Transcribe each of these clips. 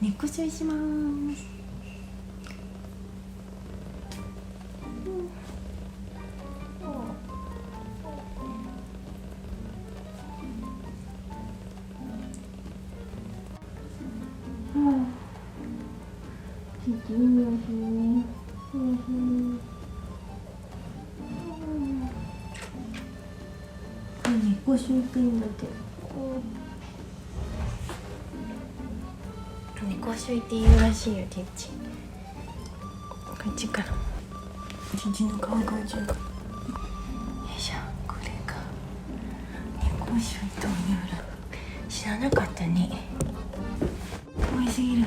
猫吸いします。猫吸いてんだけど。猫吸いって言うらしいよ、ティッチ。こっちから。ティッチの顔が映る。よいしょ、これが猫吸いというら。知らなかったね。可愛すぎる。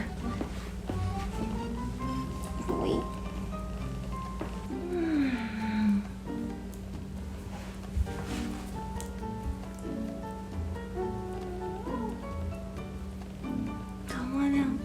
おい。たまらん。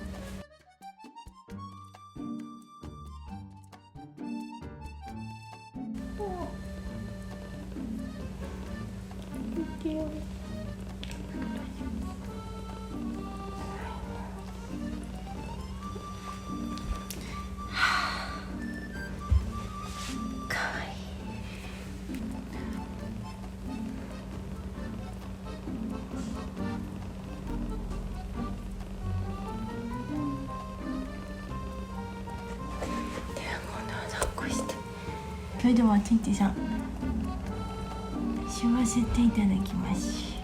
かわいい。では今度は抱っこして。それではティッチさん吸わせていただきます。